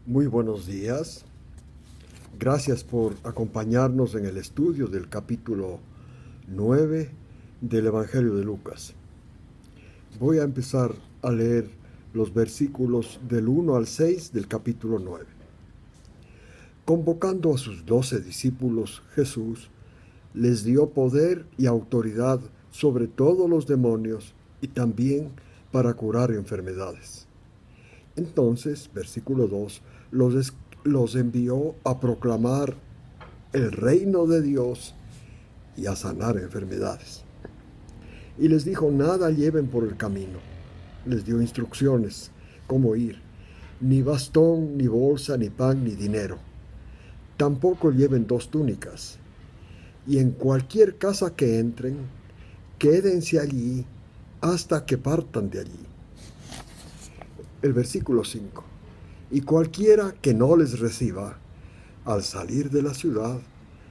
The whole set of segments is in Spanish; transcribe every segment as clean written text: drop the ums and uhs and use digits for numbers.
Muy buenos días. Gracias por acompañarnos en el estudio del capítulo 9 del Evangelio de Lucas. Voy a empezar a leer los versículos del 1 al 6 del capítulo 9. Convocando a sus 12 discípulos, Jesús les dio poder y autoridad sobre todos los demonios y también para curar enfermedades. Entonces, versículo 2, los envió a proclamar el reino de Dios y a sanar enfermedades. Y les dijo, nada lleven por el camino. Les dio instrucciones cómo ir. Ni bastón, ni bolsa, ni pan, ni dinero. Tampoco lleven 2 túnicas. Y en cualquier casa que entren, quédense allí hasta que partan de allí. El versículo 5. Y cualquiera que no les reciba, al salir de la ciudad,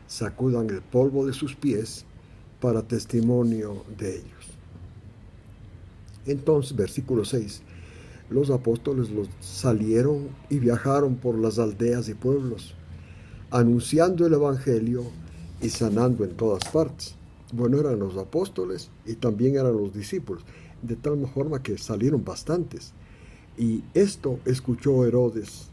sacudan el polvo de sus pies para testimonio de ellos. Entonces, versículo 6. Los apóstoles salieron y viajaron por las aldeas y pueblos, anunciando el evangelio y sanando en todas partes. Bueno, eran los apóstoles y también eran los discípulos, de tal forma que salieron bastantes. Y esto escuchó Herodes,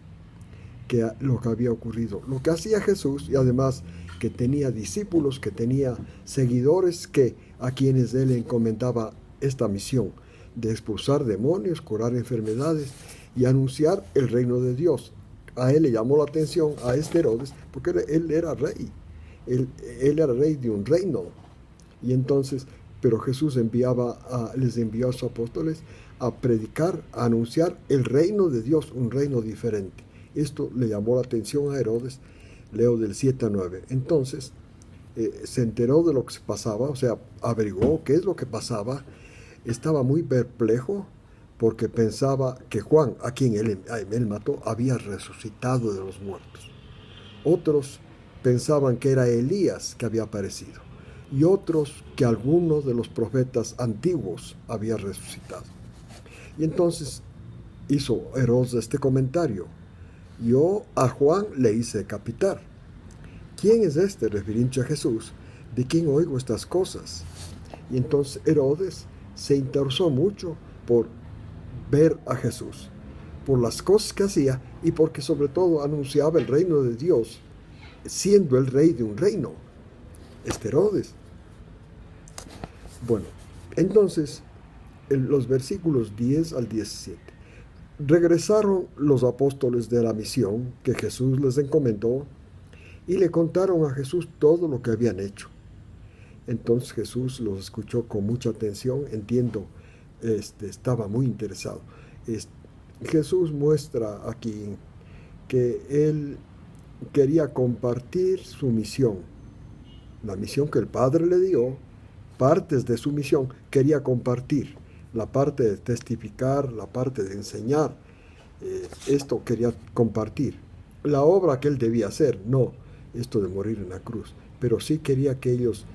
que lo que había ocurrido, lo que hacía Jesús, y además que tenía discípulos, que tenía seguidores a quienes él encomendaba esta misión de expulsar demonios, curar enfermedades y anunciar el reino de Dios. A él le llamó la atención a este Herodes, porque él era rey, él era rey de un reino. Y entonces, pero Jesús les envió a sus apóstoles a predicar, a anunciar el reino de Dios, un reino diferente. Esto le llamó la atención a Herodes, leo del 7 a 9. Entonces, se enteró de lo que se pasaba, o sea, averiguó qué es lo que pasaba. Estaba muy perplejo porque pensaba que Juan, a quien él mató, había resucitado de los muertos. Otros pensaban que era Elías que había aparecido y otros que alguno de los profetas antiguos había resucitado. Y entonces hizo Herodes este comentario: yo a Juan le hice decapitar. ¿Quién es este, refiriéndose a Jesús, de quien oigo estas cosas? Y entonces Herodes se interesó mucho por ver a Jesús, por las cosas que hacía y porque sobre todo anunciaba el reino de Dios, siendo el rey de un reino, Herodes. Bueno, entonces, en los versículos 10 al 17. Regresaron los apóstoles de la misión que Jesús les encomendó y le contaron a Jesús todo lo que habían hecho. Entonces Jesús los escuchó con mucha atención, entiendo, estaba muy interesado. Jesús muestra aquí que él quería compartir su misión, la misión que el Padre le dio, partes de su misión quería compartir, la parte de testificar, la parte de enseñar, esto quería compartir. La obra que él debía hacer, no esto de morir en la cruz, pero sí quería que ellos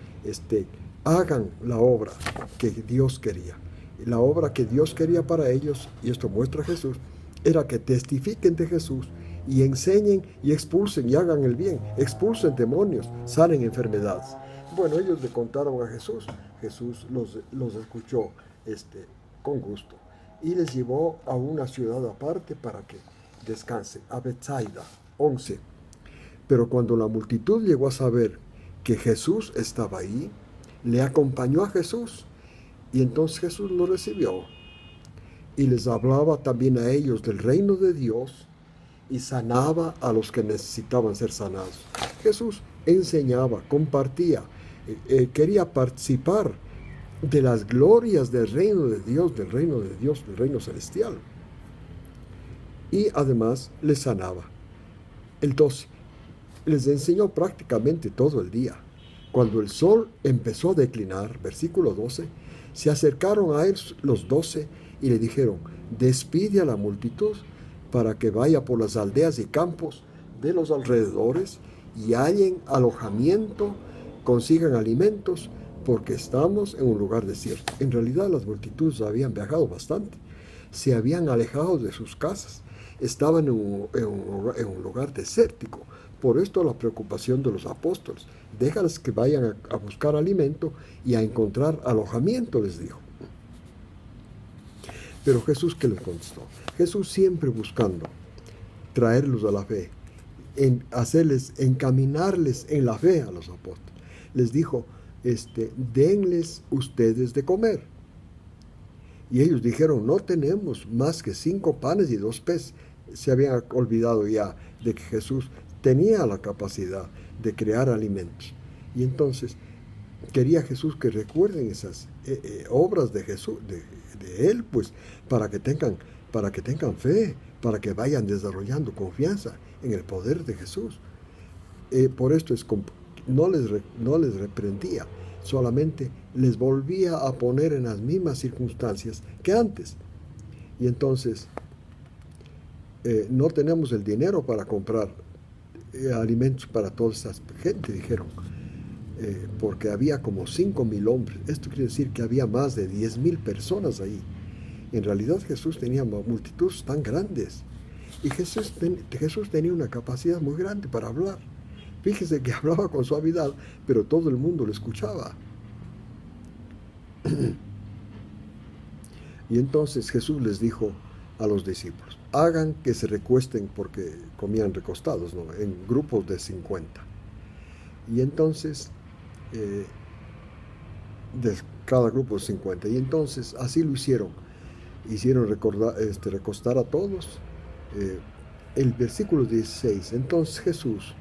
hagan la obra que Dios quería. La obra que Dios quería para ellos, y esto muestra Jesús, era que testifiquen de Jesús y enseñen y expulsen y hagan el bien, expulsen demonios, sanen enfermedades. Bueno, ellos le contaron a Jesús, Jesús los escuchó con gusto y les llevó a una ciudad aparte para que descansen, a Betsaida. 11. Pero cuando la multitud llegó a saber que Jesús estaba ahí, le acompañó a Jesús y entonces Jesús lo recibió y les hablaba también a ellos del reino de Dios y sanaba a los que necesitaban ser sanados. Jesús enseñaba, compartía, quería participar de las glorias del reino de Dios, del reino celestial. Y además les sanaba. El 12. Les enseñó prácticamente todo el día. Cuando el sol empezó a declinar, versículo 12, se acercaron a él los 12 y le dijeron: despide a la multitud para que vaya por las aldeas y campos de los alrededores y hallen alojamiento, consigan alimentos, porque estamos en un lugar desierto. En realidad las multitudes habían viajado bastante, se habían alejado de sus casas estaban en un lugar desértico. Por esto la preocupación de los apóstoles. Déjales que vayan a buscar alimento y a encontrar alojamiento, les dijo. Pero Jesús, ¿qué les contestó? Jesús siempre buscando traerlos a la fe, encaminarles en la fe a los apóstoles. Les dijo, denles ustedes de comer. Y ellos dijeron, no tenemos más que 5 panes y 2 peces. Se habían olvidado ya de que Jesús tenía la capacidad de crear alimentos. Y entonces quería Jesús que recuerden esas obras de Jesús, de Él, pues, para que tengan fe, para que vayan desarrollando confianza en el poder de Jesús. Por esto no les reprendía, solamente les volvía a poner en las mismas circunstancias que antes. Y entonces, no tenemos el dinero para comprar alimentos para toda esa gente, dijeron, porque había como 5,000 hombres. Esto quiere decir que había más de 10,000 personas ahí. En realidad Jesús tenía multitudes tan grandes. Y Jesús tenía una capacidad muy grande para hablar. Fíjese que hablaba con suavidad, pero todo el mundo lo escuchaba. Y entonces Jesús les dijo a los discípulos, hagan que se recuesten, porque comían recostados, ¿no?, en grupos de 50. Y entonces, de cada grupo 50. Y entonces así lo hicieron. Hicieron recostar a todos. El versículo 16. Entonces Jesús,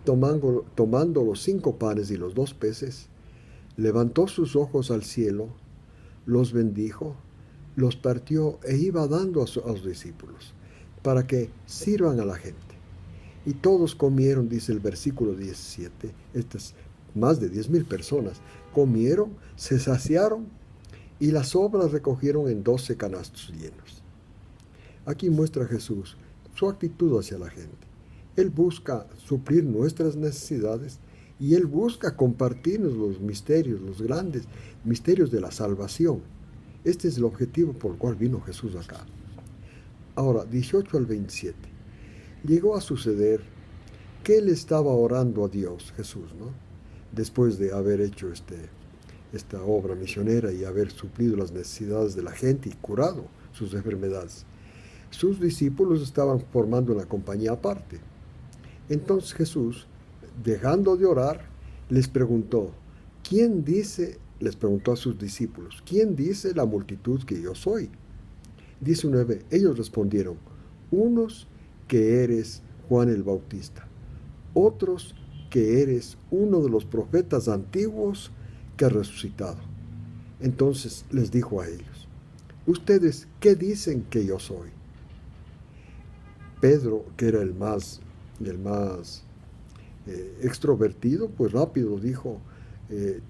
tomando los 5 panes y los 2 peces, levantó sus ojos al cielo, los bendijo, los partió e iba dando a los discípulos, para que sirvan a la gente. Y todos comieron, dice el versículo 17, estas más de 10,000 personas, comieron, se saciaron, y las sobras recogieron en 12 canastos llenos. Aquí muestra Jesús su actitud hacia la gente. Él busca suplir nuestras necesidades y Él busca compartirnos los misterios, los grandes misterios de la salvación. Este es el objetivo por el cual vino Jesús acá. Ahora, 18 al 27. Llegó a suceder que Él estaba orando a Dios, Jesús, ¿no?, después de haber hecho esta obra misionera y haber suplido las necesidades de la gente y curado sus enfermedades. Sus discípulos estaban formando una compañía aparte. Entonces Jesús, dejando de orar, les preguntó a sus discípulos, ¿quién dice la multitud que yo soy? 19. Ellos respondieron, unos que eres Juan el Bautista, otros que eres uno de los profetas antiguos que ha resucitado. Entonces les dijo a ellos, ¿ustedes qué dicen que yo soy? Pedro, que era el más extrovertido, pues rápido dijo,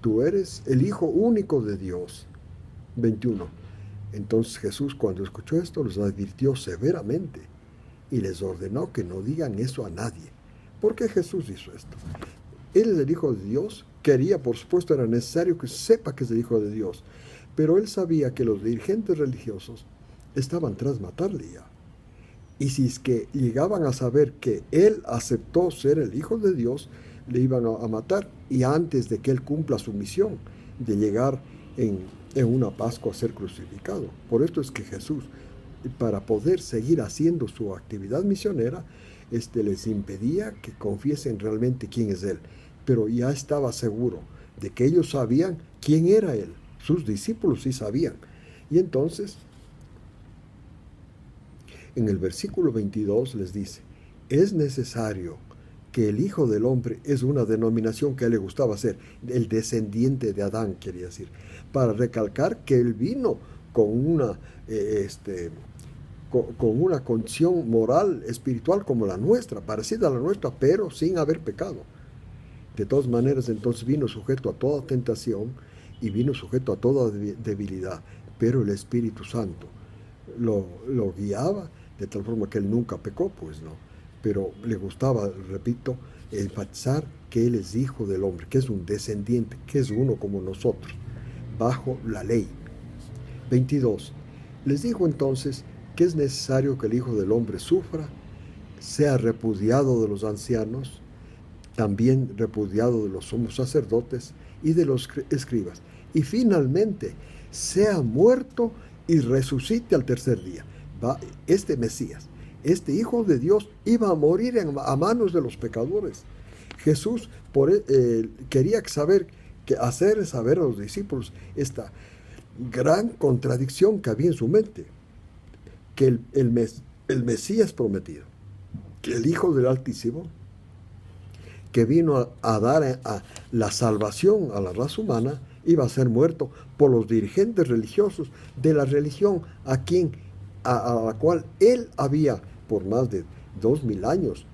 tú eres el Hijo único de Dios. 21. Entonces Jesús, cuando escuchó esto, los advirtió severamente y les ordenó que no digan eso a nadie. ¿Por qué Jesús hizo esto? Él es el Hijo de Dios. Quería, por supuesto, era necesario que sepa que es el Hijo de Dios. Pero él sabía que los dirigentes religiosos estaban tras matarle ya. Y si es que llegaban a saber que él aceptó ser el Hijo de Dios, le iban a matar. Y antes de que él cumpla su misión de llegar en una Pascua a ser crucificado. Por esto es que Jesús, para poder seguir haciendo su actividad misionera, les impedía que confiesen realmente quién es Él. Pero ya estaba seguro de que ellos sabían quién era Él. Sus discípulos sí sabían. Y entonces, en el versículo 22 les dice, es necesario que el Hijo del Hombre, es una denominación que a él le gustaba hacer, el descendiente de Adán, quería decir, para recalcar que él vino con una condición moral, espiritual como la nuestra, parecida a la nuestra, pero sin haber pecado. De todas maneras, entonces vino sujeto a toda tentación y vino sujeto a toda debilidad, pero el Espíritu Santo lo guiaba de tal forma que él nunca pecó, pues no. Pero le gustaba, repito, enfatizar que él es Hijo del Hombre, que es un descendiente, que es uno como nosotros, bajo la ley. 22. Les dijo entonces que es necesario que el Hijo del Hombre sufra, sea repudiado de los ancianos, también repudiado de los sumos sacerdotes y de los escribas, y finalmente sea muerto y resucite al tercer día. Este Mesías, este Hijo de Dios, iba a morir a manos de los pecadores. Jesús quería hacer saber a los discípulos esta gran contradicción que había en su mente, que el Mesías prometido, que el Hijo del Altísimo, que vino a dar la salvación a la raza humana, iba a ser muerto por los dirigentes religiosos de la religión a la cual él había por más de 2000 años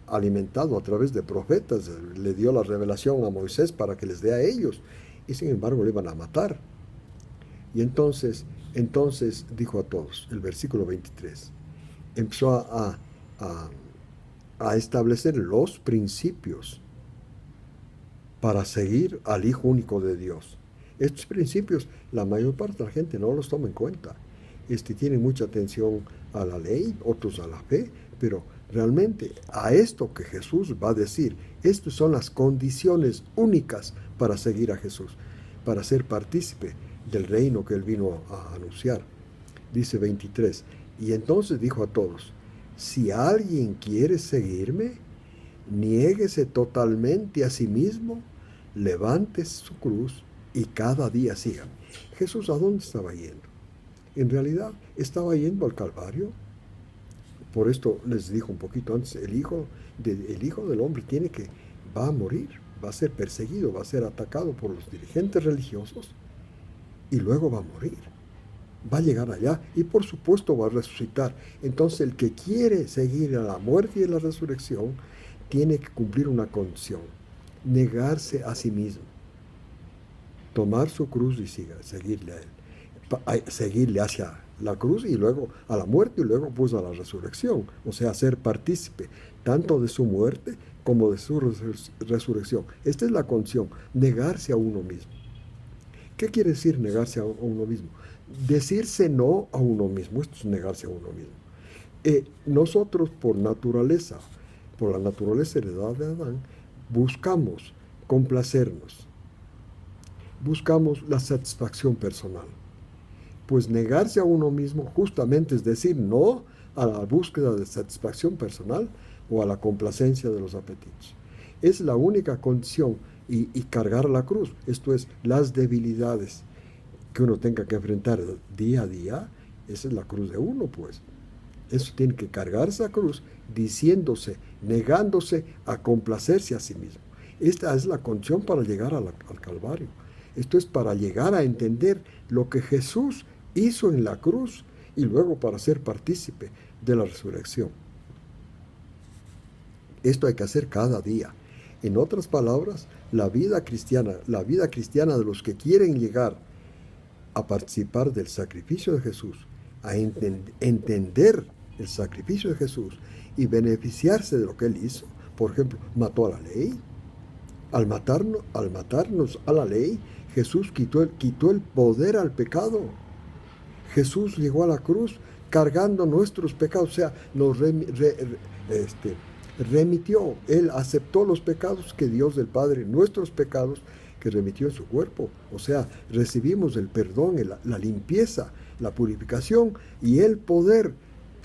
alimentado a través de profetas. Le dio la revelación a Moisés para que les dé a ellos, y sin embargo le iban a matar. Y entonces dijo a todos, el versículo 23, empezó a establecer los principios para seguir al Hijo único de Dios. Estos principios, la mayor parte de la gente no los toma en cuenta. Tienen mucha atención a la ley, otros a la fe, pero realmente a esto que Jesús va a decir, estas son las condiciones únicas para seguir a Jesús, para ser partícipe del reino que él vino a anunciar. Dice 23, y entonces dijo a todos, si alguien quiere seguirme, niéguese totalmente a sí mismo, levante su cruz y cada día sígame. Jesús, ¿a dónde estaba yendo? En realidad estaba yendo al Calvario. Por esto les dijo un poquito antes, el Hijo del Hombre va a morir, va a ser perseguido, va a ser atacado por los dirigentes religiosos y luego va a morir. Va a llegar allá y por supuesto va a resucitar. Entonces el que quiere seguir a la muerte y a la resurrección tiene que cumplir una condición: negarse a sí mismo, tomar su cruz y seguirle a él, seguirle hacia la cruz y luego a la muerte y luego pues a la resurrección, o sea, ser partícipe tanto de su muerte como de su resurrección. Esta es la condición: negarse a uno mismo. ¿Qué quiere decir negarse a uno mismo? Decirse no a uno mismo. Esto es negarse a uno mismo. Nosotros por la naturaleza heredada de Adán, buscamos complacernos, buscamos la satisfacción personal. Pues negarse a uno mismo justamente es decir no a la búsqueda de satisfacción personal o a la complacencia de los apetitos. Es la única condición. Y cargar la cruz, esto es, las debilidades que uno tenga que enfrentar día a día, esa es la cruz de uno, pues. Eso tiene que cargar esa cruz, diciéndose, negándose a complacerse a sí mismo. Esta es la condición para llegar al Calvario. Esto es para llegar a entender lo que Jesús hizo en la cruz y luego para ser partícipe de la resurrección. Esto hay que hacer cada día. En otras palabras, la vida cristiana de los que quieren llegar a participar del sacrificio de Jesús, a entender el sacrificio de Jesús y beneficiarse de lo que él hizo. Por ejemplo, mató a la ley. Al matarnos a la ley, Jesús quitó el poder al pecado. Jesús llegó a la cruz cargando nuestros pecados, o sea, nos remitió, él aceptó los pecados que Dios del Padre, nuestros pecados, que remitió en su cuerpo. O sea, recibimos el perdón, la limpieza, la purificación y el poder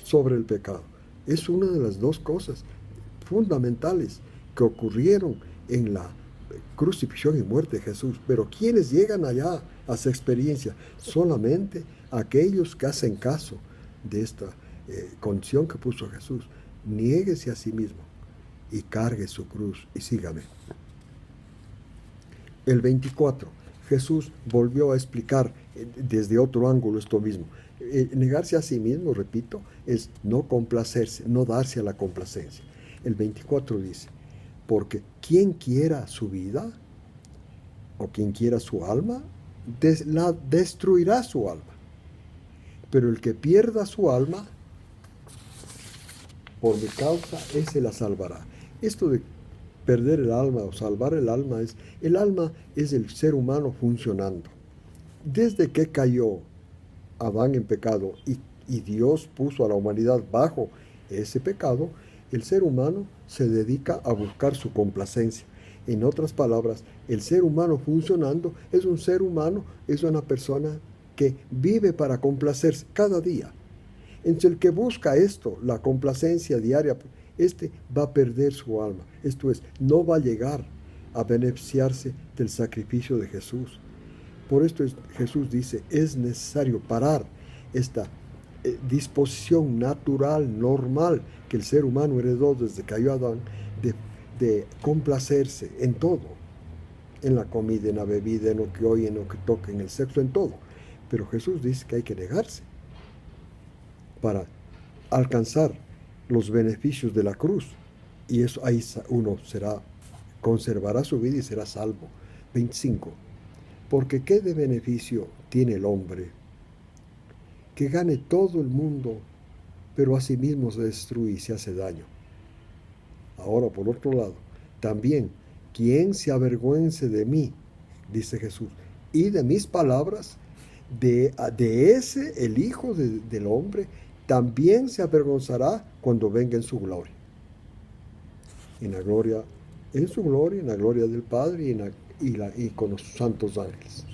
sobre el pecado. Es una de las dos cosas fundamentales que ocurrieron en la crucifixión y muerte de Jesús. Pero ¿quiénes llegan allá a esa experiencia? Solamente aquellos que hacen caso de esta condición que puso Jesús. Niéguese a sí mismo y cargue su cruz y sígame. El 24, Jesús volvió a explicar desde otro ángulo esto mismo. Negarse a sí mismo, repito, es no complacerse, no darse a la complacencia. El 24 dice, porque quien quiera su vida o quien quiera su alma, la destruirá su alma. Pero el que pierda su alma, por mi causa, ese la salvará. Esto de perder el alma o salvar el alma es el ser humano funcionando. Desde que cayó Adán en pecado y y Dios puso a la humanidad bajo ese pecado, el ser humano se dedica a buscar su complacencia. En otras palabras, el ser humano funcionando es un ser humano, es una persona que vive para complacerse cada día. Entonces el que busca esto, la complacencia diaria, va a perder su alma. Esto es, no va a llegar a beneficiarse del sacrificio de Jesús. Por esto Jesús dice, es necesario parar esta disposición natural, normal, que el ser humano heredó desde que cayó Adán, de complacerse en todo, en la comida, en la bebida, en lo que oye, en lo que toca, en el sexo, en todo. Pero Jesús dice que hay que negarse para alcanzar los beneficios de la cruz. Y eso ahí uno conservará su vida y será salvo. 25. Porque ¿qué de beneficio tiene el hombre que gane todo el mundo, pero a sí mismo se destruye y se hace daño? Ahora, por otro lado, también, ¿quién se avergüence de mí? Dice Jesús, y de mis palabras, de ese, el Hijo del Hombre, también se avergonzará cuando venga en su gloria. En la gloria, en su gloria, en la gloria del Padre y con los santos ángeles.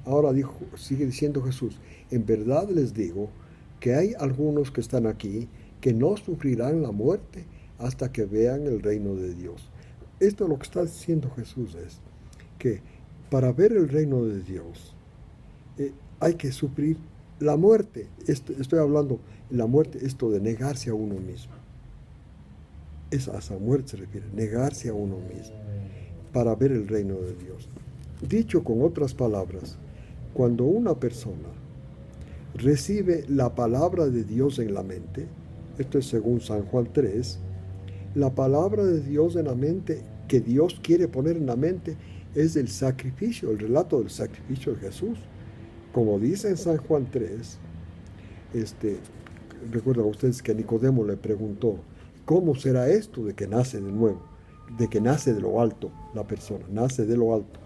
Ahora sigue diciendo Jesús, en verdad les digo que hay algunos que están aquí que no sufrirán la muerte hasta que vean el reino de Dios. Esto lo que está diciendo Jesús es que para ver el reino de Dios hay que sufrir la muerte. Estoy hablando de la muerte, esto de negarse a uno mismo. A esa muerte se refiere, negarse a uno mismo para ver el reino de Dios. Dicho con otras palabras, cuando una persona recibe la palabra de Dios en la mente, esto es según San Juan 3, la palabra de Dios en la mente que Dios quiere poner en la mente es el sacrificio, el relato del sacrificio de Jesús. Como dice en San Juan 3, recuerdan ustedes que Nicodemo le preguntó, ¿cómo será esto de que nace de nuevo? De que nace de lo alto la persona, nace de lo alto.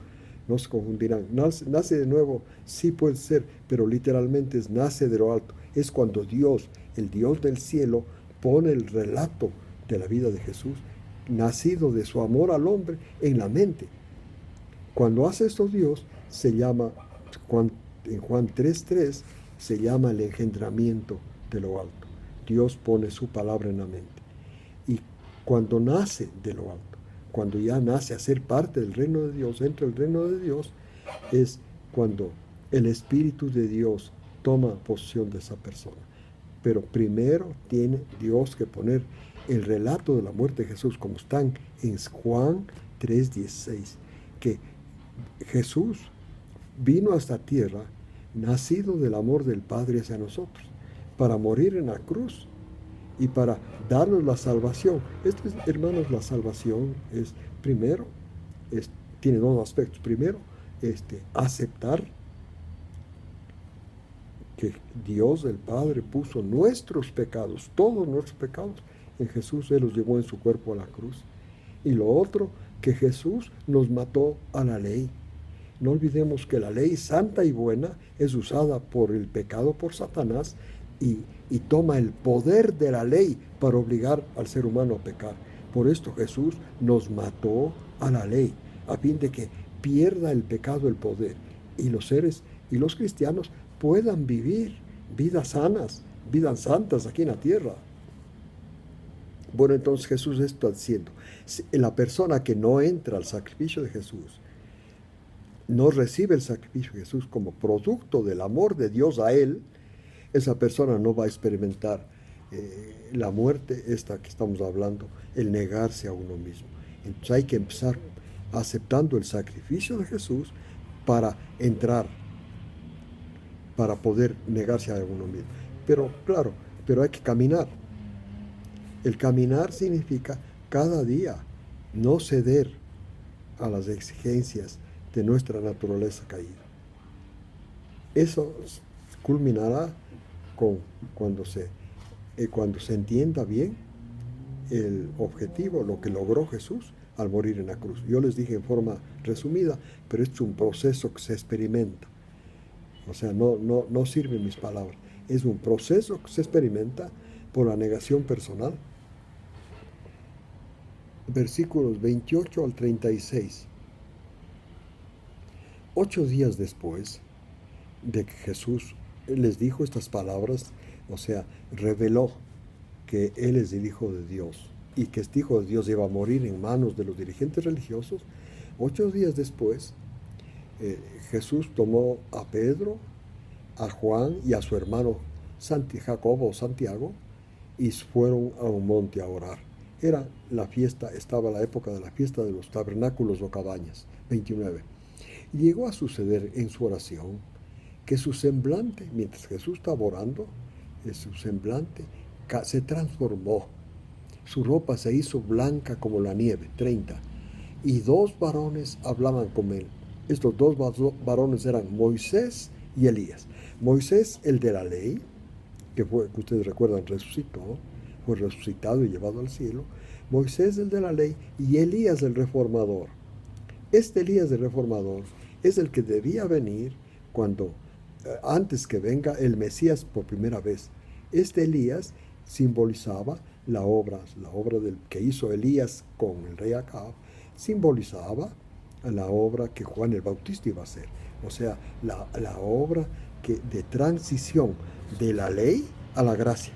No se confundirán. Nace de nuevo, sí puede ser, pero literalmente es nace de lo alto. Es cuando Dios, el Dios del cielo, pone el relato de la vida de Jesús, nacido de su amor al hombre, en la mente. Cuando hace esto Dios, se llama, en Juan 3:3, se llama el engendramiento de lo alto. Dios pone su palabra en la mente. Y cuando nace de lo alto, cuando ya nace a ser parte del reino de Dios, entra el reino de Dios, es cuando el Espíritu de Dios toma posesión de esa persona. Pero primero tiene Dios que poner el relato de la muerte de Jesús, como están en Juan 3:16, que Jesús vino a esta tierra, nacido del amor del Padre hacia nosotros, para morir en la cruz y para darnos la salvación. Hermanos, la salvación es, primero, tiene dos aspectos. Primero, aceptar que Dios, el Padre, puso nuestros pecados, todos nuestros pecados, en Jesús. Él los llevó en su cuerpo a la cruz. Y lo otro, que Jesús nos mató a la ley. No olvidemos que la ley santa y buena es usada por el pecado, por Satanás, y toma el poder de la ley para obligar al ser humano a pecar. Por esto Jesús nos mató a la ley, a fin de que pierda el pecado el poder, y los seres y los cristianos puedan vivir vidas sanas, vidas santas aquí en la tierra. Bueno, entonces Jesús está diciendo, la persona que no entra al sacrificio de Jesús, no recibe el sacrificio de Jesús como producto del amor de Dios a él, esa persona no va a experimentar la muerte esta que estamos hablando, el negarse a uno mismo. Entonces hay que empezar aceptando el sacrificio de Jesús para entrar, para poder negarse a uno mismo. Pero claro, pero hay que caminar. El caminar significa cada día no ceder a las exigencias de nuestra naturaleza caída. Eso culminará cuando se entienda bien el objetivo, lo que logró Jesús al morir en la cruz. Yo les dije en forma resumida, pero es un proceso que se experimenta. O sea, no sirven mis palabras. Es un proceso que se experimenta por la negación personal. Versículos 28 al 36. 8 días después de que Jesús les dijo estas palabras, o sea, reveló que Él es el Hijo de Dios y que este Hijo de Dios iba a morir en manos de los dirigentes religiosos, 8 días después, Jesús tomó a Pedro, a Juan y a su hermano Jacobo o Santiago y fueron a un monte a orar. Era la fiesta, estaba la época de la fiesta de los tabernáculos o cabañas, 29. Y llegó a suceder en su oración que su semblante, mientras Jesús estaba orando, su semblante se transformó. Su ropa se hizo blanca como la nieve, 30. Y 2 varones hablaban con él. Estos 2 varones eran Moisés y Elías. Moisés, el de la ley, que ustedes recuerdan, resucitó, fue resucitado y llevado al cielo. Moisés, el de la ley, y Elías, el reformador. Este Elías, el reformador, es el que debía venir antes que venga el Mesías por primera vez. Este Elías simbolizaba la obra que hizo Elías con el rey Acab, simbolizaba la obra que Juan el Bautista iba a hacer. O sea, la obra de transición de la ley a la gracia.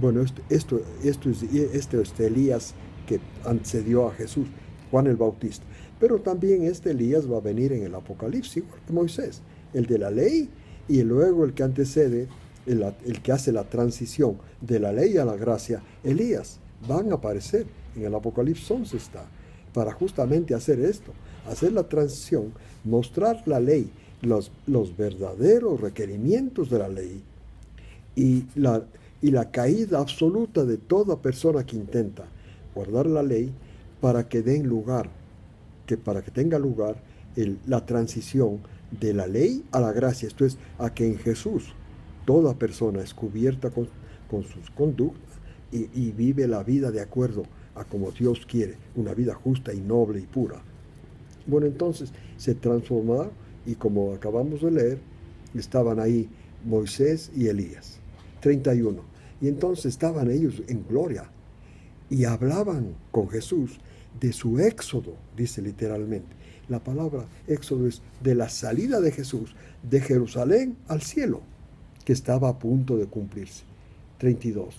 Bueno, esto es Elías que antecedió a Jesús, Juan el Bautista. Pero también este Elías va a venir en el Apocalipsis, igual que Moisés, el de la ley, y luego el que antecede, el que hace la transición de la ley a la gracia, Elías. Van a aparecer en el Apocalipsis 11 está, para justamente hacer esto, hacer la transición, mostrar la ley, los verdaderos requerimientos de la ley y la caída absoluta de toda persona que intenta guardar la ley para que tenga lugar la transición de la ley a la gracia. Esto es, a que en Jesús toda persona es cubierta con sus conductas y vive la vida de acuerdo a como Dios quiere, una vida justa y noble y pura. Bueno, entonces se transformaron y como acabamos de leer, estaban ahí Moisés y Elías. 31. Y entonces estaban ellos en gloria y hablaban con Jesús de su éxodo, dice literalmente. La palabra éxodo es de la salida de Jesús de Jerusalén al cielo, que estaba a punto de cumplirse. 32.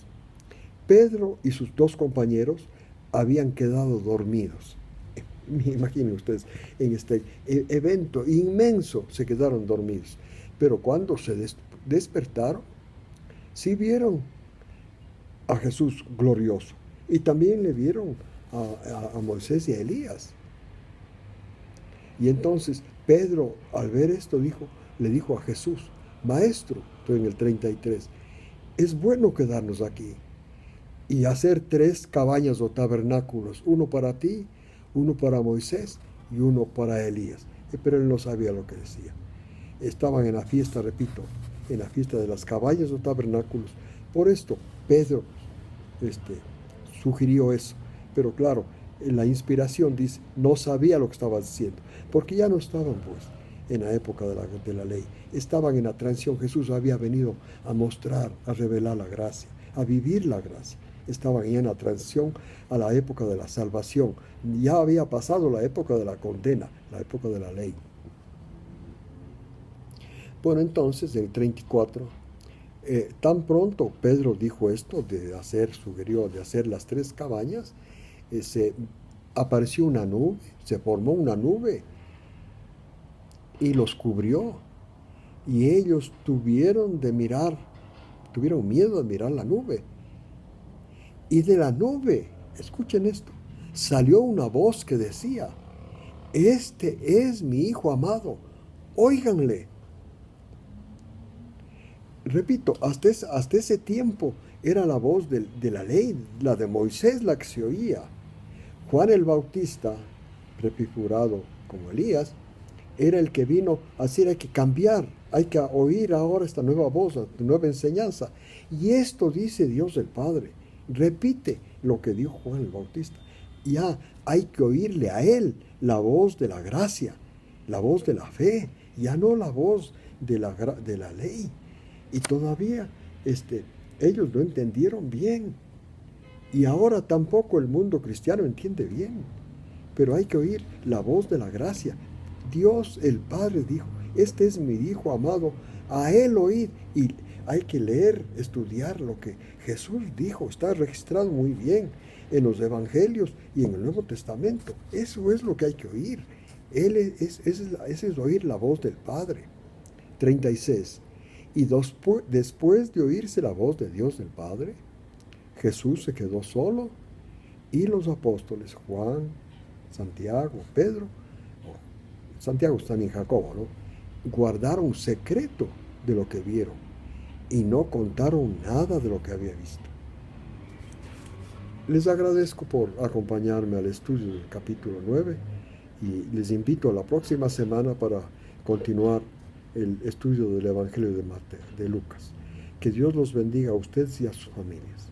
Pedro y sus 2 compañeros habían quedado dormidos. Imaginen ustedes, en este evento inmenso se quedaron dormidos. Pero cuando se despertaron, sí vieron a Jesús glorioso. Y también le vieron a Moisés y a Elías. Y entonces Pedro, al ver esto, le dijo a Jesús: Maestro, estoy en el 33, es bueno quedarnos aquí y hacer 3 cabañas o tabernáculos, uno para ti, uno para Moisés y uno para Elías. Pero él no sabía lo que decía. Estaban en la fiesta, repito, en la fiesta de las cabañas o tabernáculos. Por esto Pedro sugirió eso. Pero claro, la inspiración dice, no sabía lo que estaba diciendo, porque ya no estaban pues en la época de la ley. Estaban en la transición. Jesús había venido a mostrar, a revelar la gracia, a vivir la gracia. Estaban en la transición a la época de la salvación. Ya había pasado la época de la condena, la época de la ley. Bueno, entonces, en el 34, tan pronto Pedro dijo esto, sugirió de hacer las 3 cabañas, se apareció una nube, se formó una nube y los cubrió. Y ellos tuvieron miedo de mirar la nube. Y de la nube, escuchen esto, salió una voz que decía: Este es mi Hijo amado, óiganle. Repito, hasta ese tiempo era la voz de la ley, la de Moisés, la que se oía. Juan el Bautista, prefigurado como Elías, era el que vino a decir: hay que cambiar, hay que oír ahora esta nueva voz, esta nueva enseñanza. Y esto dice Dios el Padre. Repite lo que dijo Juan el Bautista. Ya hay que oírle a él la voz de la gracia, la voz de la fe, ya no la voz de la ley. Y todavía ellos no entendieron bien. Y ahora tampoco el mundo cristiano entiende bien. Pero hay que oír la voz de la gracia. Dios el Padre dijo, este es mi Hijo amado, a Él oíd. Y hay que leer, estudiar lo que Jesús dijo. Está registrado muy bien en los Evangelios y en el Nuevo Testamento. Eso es lo que hay que oír. Ese es oír la voz del Padre. 36. Y después de oírse la voz de Dios del Padre, Jesús se quedó solo y los apóstoles, Juan, Santiago, Pedro, Santiago también Jacobo, ¿no? Guardaron secreto de lo que vieron y no contaron nada de lo que había visto. Les agradezco por acompañarme al estudio del capítulo 9 y les invito a la próxima semana para continuar el estudio del Evangelio de Lucas. Que Dios los bendiga a ustedes y a sus familias.